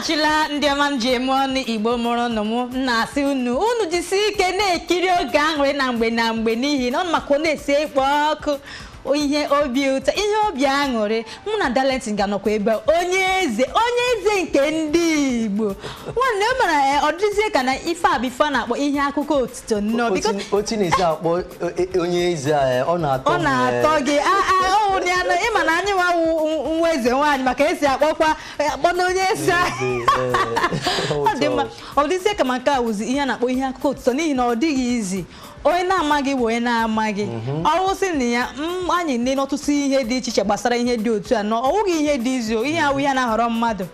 Lachila ndị ọma m ji eme ọnụ Igbo mụrụ nụ m na-asị unu jisi ike na-ekiri oge aṅụrị na mgbe n'ihi na ọ maka na-esi ekpo ọkụ ihe obi ụtọ ihe obi aṅụrị mụ na Darlington ga-anọkwa ebe onye eze nke ndị Igbo nwanne o mere ọ dịzie ka na ife abịfa na-akpọ ihe akụkọ otito nnọọ biko otu na-esi akpọ onye eze ọ na-atọ gị ịma na anyị nwa nwa eze nwaanyị maka esi akpọkwa na onye eze ọ dị mma ọ dịzie ka maka awụzi ihe a na-akpọ ihe akụkọ otito n'ihi na ọ dịghị izi onye na-amaghị bụ onye na-amaghị ọrụ sị na ya anyị nne n'ọtụtụ ihe dị iche iche gbasara ihe dị otu a na ọ wụghị ihe dị izu ihe awụ ihe na-ahọrọ mmadụ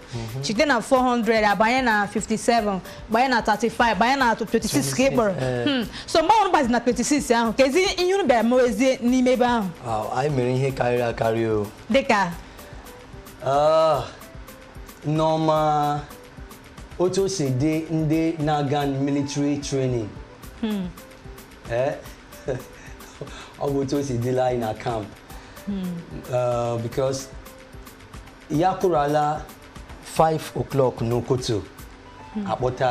chite na 400 abanye na 57 banye na 35 banye na 26 ka ị kpọrọ so mgbe ọrụ gbazi na 26 ahụ ka ezi ihe unu bịara mewezie n'ime ebe ahụ anyị mere ihe karịrị akarị o dịka Nneọma otu o si dị ndị na-aga military training ọ bụ otu o si dịla anyị na camp because ya kụrụala 5 o'clock n'ụtụtụ akpọta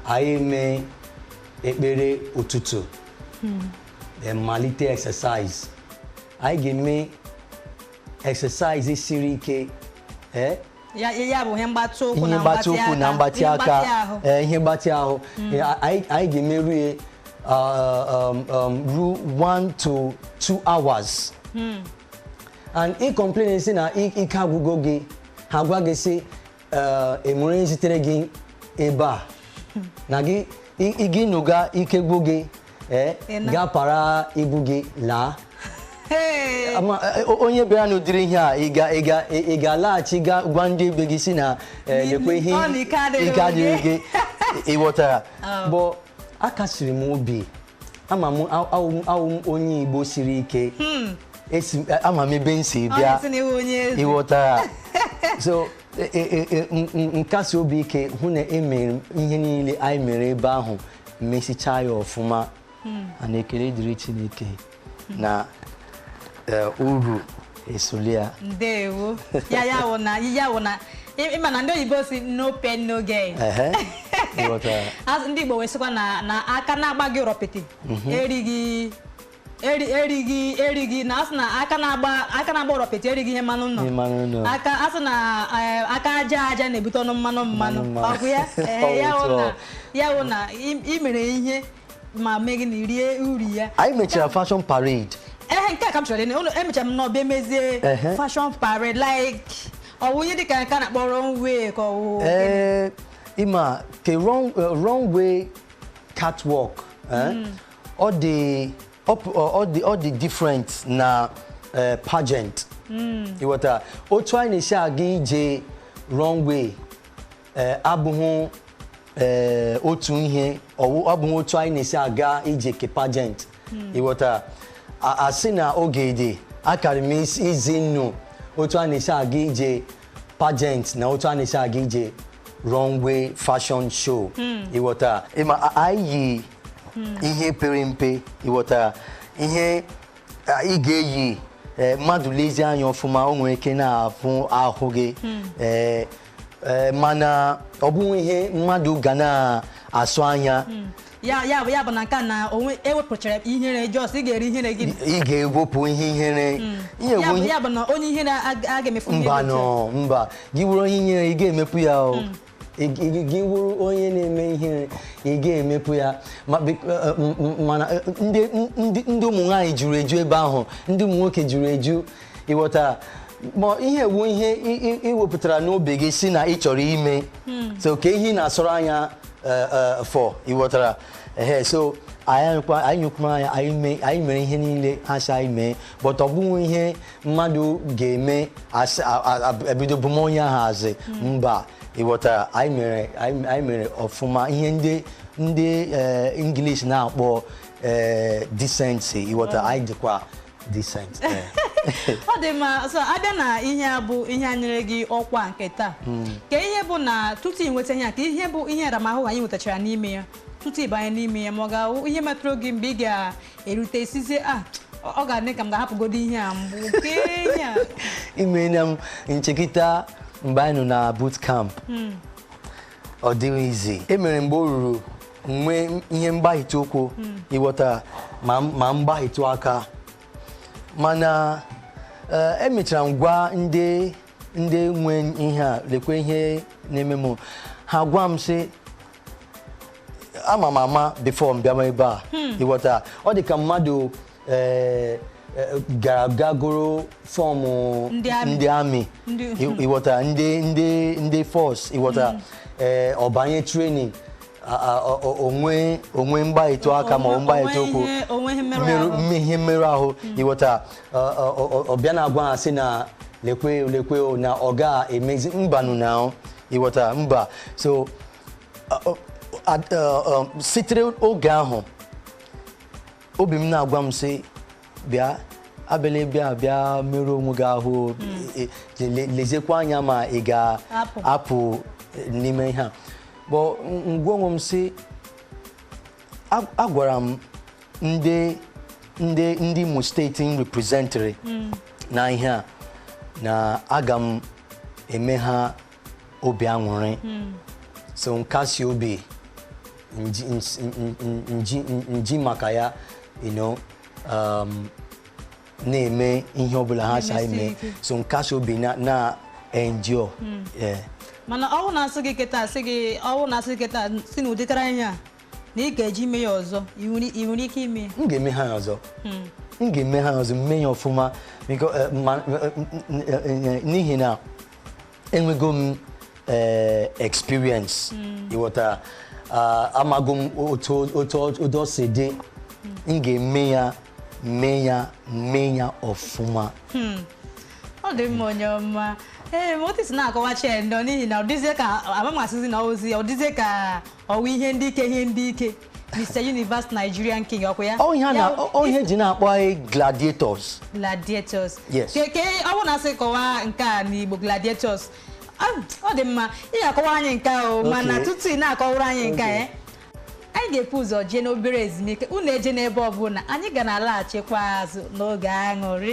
anyị eme ekpere ụtụtụ malite exercise anyị ga-eme exercise siri ike ya bụ ihe mgbatị ụkwụ na mgbatị aka ihe mgbatị ahụ anyị ga-emerụ ruo 1 to 2 hours and ị complain si na ike agwụgo gị ha gwa gị si emure zitere gị ebe a na gị nụga ike gwụ gị ga-para ibu gị laa onye bịara n'ụdịrị ihe a ị ga-alaghachi gwa ndị ebe gị si na lekwe ihe ike adịghị gị ịghọtara bụ akasiri m obi ama m awụ m onye Igbo siri ike ama m ebe m si bịa ịghọtara so nkasi obi ike hụ na emere ihe niile anyị mere ebe ahụ mesichaa ya ọfụma na ekele dịrị Chineke na uru esolia ndewo ya wụ na ịma na ndị oyibo si no pain no gain ndị Igbo wee sịkwa na aka na-agba gị rọpịtị erighị na asị na aka na-agba rọpịtị erighị ihe mmanụ nọ asị na aka aja na-ebute ọnụ mmanụ ọ bụ ya wụ na ị mere ihe ma mee gị na rie uri ya anyị mechara fashion parade nke a ka m chọrọ emechara m n'ọbịa emezie fashion parade like ọwụnye dịka nke a na-akpọ runway ka ọwụ ịma ke runway catwalk ọ dị different na pageant ịghọtara otu anyị na-esi aga ije runway abụghị otu ihe abụghị otu anyị na-esi aga ije ke pageant ịghọtara asị na oge dị akara m izi nnu otu a na-esi aga ije pageant na otu a na-esi aga ije runway fashion show ịghọtara anyị yi ihe pere mpe ịghọtara ihe ị ga-eyi mmadụ lezi anya ọfụma o nwere ike na-afụ ahụ gị mana ọ bụghị ihe mmadụ ga na-asụ anya ya bụ na nke na ewepụchara ihere jos ị ga-eri ihere gị ị ga-ewepụ ihe ihere ya bụ na onye ihere a ga-emefu mba gị wụrụ onye ihere ị ga-emepụ ya gị wụrụ onye na-eme ihere ị ga-emepụ ya mana ndị ụmụ nwaanyị juru eju ebe ahụ ndị ụmụ nwoke juru eju ịghọtara ma ihe ewu ihe iwepụtara n'obe gị si na ị chọrọ ime so ka ihe na-asọrọ anya for ịghọtara so anyị nyụkwara anya anyị mere ihe niile asị anyị mee but ọ bụghị ihe mmadụ ga-eme ebido bụ m onye ahụ azị mba ịghọtara anyị mere ọfụma ihe ndị English na-akpọ decency ịghọtara anyị dịkwa decent ọ dị mma so abịa na ihe bụ ihe anyere gị ọkwa nke taa ka ihe bụ na tutu ị nweta ihe ka ihe bụ ihe nramahụ anyị nwetachara n'ime ya tutu ịbanye n'ime ya ma ọ ga-ahụ ihe metụrụ gị mgbe ị ga-erute isizie ọ ga-adị ka m ga-ahapụgodo ihe a mgbu imena m nchekita mgbe anyị nọ na boot camp ọ dịghị izi emere mgbe o ruru nwee ihe mgbahite ụkwụ ịghọta ma mgbahite aka mana emechara m gwa ndị nwe ihe a lekwe ihe na-eme m ha gwa m sị ama m ama before m bịa ebe a ịghọta ọ dị ka mmadụ gara aga gụrụ fọmụ ndị amị ịghọta ndị force ịghọta ọbanye training onwe mgbahite aka ma mgbahite ụkwụ ihe mmerụ ahụ ịghọta ọbịa na-agwa ha sị na lekwe na ọ ga-emezi mbanụ na ịghọta mba so sitere oge ahụ obi m na-agwa m sị bịa abịala bịa merụọ onwe gị ahụ lezekwa anya ma ị ga-apụ n'ime ihe a bụ ngwa onwe m sị agwara m ndị Imo steeti m reprezentịrị na ihe a na aga m eme ha obi aṅụrị so nkasi obi nji maka ya na-eme ihe ọbụla ha sa eme so nkasi obi na-endure mana ọwụ na-asị gị kịta si na ụdịkara ihe a na ị ga-eji ime ya ọzọ ị nwere ike ime m ga-eme ha ọzọ m ga-eme ha ọzọ mme ya ọfụma n'ihi na enwego m experience ịghọtara amago m otu o si dị m ga-eme ya mee ya ọfụma ọ dị mma onye ọma Moses na-akọwachi ndo n'ihi na ọ dịzie ka amamasịzi na ozi ọ dịzie ka ọwụ ihe ndị ike Mr. Universe Nigerian King ọkwa ya ihe ji na-akpọ anyị gladiators yes ke ọ bụ na-asị kọwaa nke a n'Igbo gladiators ọ dị mma ị ga-akọwa anyị nke ahụ mana tutu ị na-akọwara anyị nke a anyị ga-epu ụzọ jee n'obere ezumike unu eje n'ebe ọbụla anyị ga na-alaghachikwa azụ n'oge aṅụrị